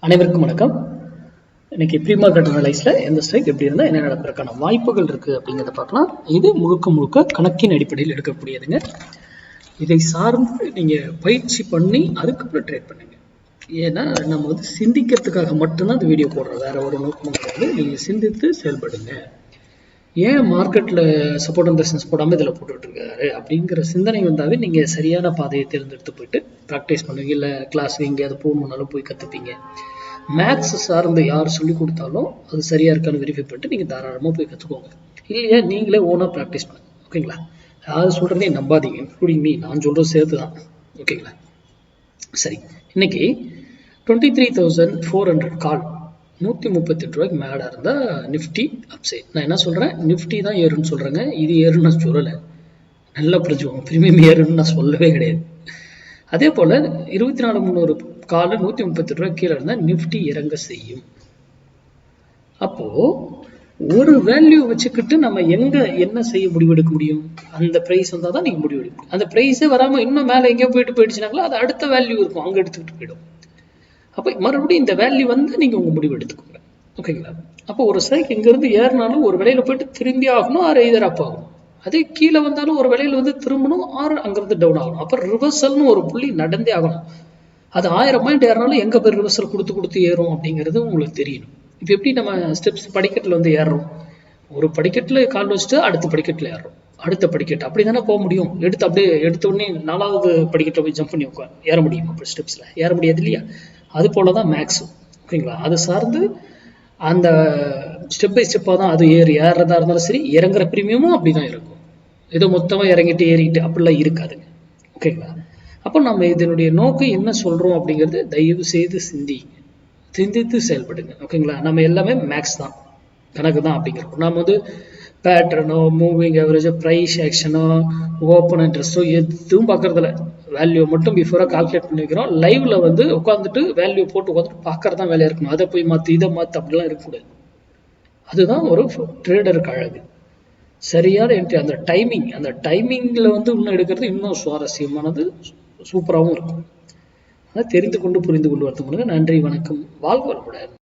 அனைவருக்கும் வணக்கம். இன்னைக்கு ப்ரீ மார்க்கெட் அனலைஸ்ல எந்த ஸ்ட்ரைக் எப்படி இருந்தால் என்ன நடப்பதற்கான வாய்ப்புகள் இருக்கு அப்படிங்கிறத பார்க்கலாம். இது முழுக்க கணக்கின் அடிப்படையில் எடுக்கக்கூடியதுங்க. இதை சார்ந்து நீங்க பயிற்சி பண்ணி அதுக்கப்புறம் ட்ரேட் பண்ணுங்க. ஏன்னா நம்ம சிந்திக்கிறதுக்காக மட்டும்தான் இந்த வீடியோ போடுறோம், வேற ஒரு நோக்கமும் கிடையாது. நீங்க சிந்தித்து செயல்படுங்க. ஏன் மார்க்கெட்ல சப்போர்ட் அண்ட் ரெசிஸ்டன்ஸ் போடாம இதில் போட்டுட்டு இருக்காரு அப்படிங்கிற சிந்தனை வந்தாவே நீங்க சரியான பாதையை தேர்ந்தெடுத்து போயிட்டு ப்ராக்டிஸ் பண்ணுவீங்க. இல்லை கிளாஸ் எங்கேயாவது போகணுன்னாலும் போய் கற்றுப்பீங்க. மேத்ஸ் சார்ந்து யார் சொல்லி கொடுத்தாலும் அது சரியா இருக்கான்னு வெரிஃபை பண்ணிட்டு நீங்க தாராளமாக போய் கற்றுக்கோங்க. இல்லையா நீங்களே ஓனாக ப்ராக்டிஸ் பண்ணுங்க. ஓகேங்களா? யாரும் சொல்றதே நம்பாதீங்க, இன்க்ளூடிங் மீ. நான் சொல்றது சேர்த்து தான். ஓகேங்களா? சரி, இன்னைக்கு 23,400 கால் 138 ரூபாய்க்கு மேலே இருந்தால் நிஃப்டி அப்சைட். நான் என்ன சொல்கிறேன், நிஃப்டி தான் ஏறுன்னு சொல்கிறேங்க. இது ஏறுன்னு நான் சொல்லலை. நல்லா புரிஞ்சுக்கோங்க, ப்ரீமியம் ஏறுன்னு நான் சொல்லவே கிடையாது. அதே போல் 24,300 கால் 138 ரூபாய் கீழே இருந்தால் நிஃப்டி இறங்க செய்யும். அப்போது ஒரு வேல்யூ வச்சுக்கிட்டு நம்ம என்ன செய்ய முடிவெடுக்க முடியும்? அந்த ப்ரைஸ் வந்தால் தான் நீங்கள் முடிவெடுக்க முடியும். அந்த ப்ரைஸே வராமல் இன்னும் மேலே எங்கேயோ போயிடுச்சுனாங்களோ அது அடுத்த வேல்யூ இருக்கும், அங்கே எடுத்துக்கிட்டு போயிடும். அப்போ மறுபடியும் இந்த வேல்யூ வந்து நீங்கள் உங்கள் முடிவு எடுத்துக்கோங்க. ஓகேங்களா? அப்போ ஒரு ஸ்ட்ரைக் இங்கேருந்து ஏறினாலும் ஒரு விலையில போயிட்டு திரும்பி ஆகணும், ஆறு எதிர் அப் ஆகணும். அதே கீழே வந்தாலும் ஒரு விலையில வந்து திரும்பணும், ஆறு அங்கிருந்து டவுன் ஆகணும். அப்புறம் ரிவர்சல்னு ஒரு புள்ளி நடந்தே ஆகணும். அது 1000 பாயிண்ட் ஏறினாலும் எங்கே போய் ரிவர்சல் கொடுத்து ஏறும் அப்படிங்கிறது உங்களுக்கு தெரியணும். இப்போ எப்படி நம்ம ஸ்டெப்ஸ் படிக்கட்டில் வந்து ஏறுறோம்? ஒரு படிக்கட்டில் கால் வச்சுட்டு அடுத்த படிக்கட்டில் ஏறுறோம், அடுத்த படிக்கட்டு அப்படி தானே போக முடியும். அப்படியே எடுத்த உடனே 4வது படிக்கட்டில் போய் ஜம்ப் பண்ணி ஏற முடியும்? அப்போ ஸ்டெப்ஸில் ஏற முடியாது இல்லையா? அது போல தான் மேக்ஸும். ஓகேங்களா? அது சார்ந்து அந்த ஸ்டெப் பை ஸ்டெப்பாக தான் அது ஏறுறதா இருந்தாலும் சரி, இறங்குற ப்ரீமியமும் அப்படி தான் இருக்கும். ஏதோ மொத்தமாக ஏறிக்கிட்டு அப்படிலாம் இருக்காதுங்க. ஓகேங்களா? அப்போ நம்ம இதனுடைய நோக்கம் என்ன சொல்கிறோம் அப்படிங்கிறது தயவு செய்து சிந்தித்து செயல்படுங்க. ஓகேங்களா? நம்ம எல்லாமே மேக்ஸ் தான், கணக்கு தான் அப்படிங்கிறோம். நம்ம பேட்டர்னோ, மூவிங் ஆவரேஜோ, ப்ரைஸ் ஆக்ஷனோ, ஓப்பன் இன்ட்ரெஸ்ட்டோ எதுவும் பார்க்கறதில்ல. வேல்யூ மட்டும் பிஃபோராக கால்குலேட் பண்ணி வைக்கிறோம். லைவ்ல உட்காந்துட்டு வேல்யூ போட்டு உட்காந்துட்டு பார்க்கறதான் வேலையா இருக்கணும். அதை போய் மாற்று இதை மாற்று அப்படிலாம் இருக்கக்கூடாது. அதுதான் ஒரு ட்ரேடருக்கு அழகு. சரியான என்ட்ரி, அந்த டைமிங்ல இன்னும் எடுக்கிறது இன்னும் சுவாரஸ்யமானது, சூப்பராகவும் இருக்கும். அதை தெரிந்து கொண்டு புரிந்து கொண்டு வரது. நன்றி, வணக்கம், வாழ்க வளமுடன்.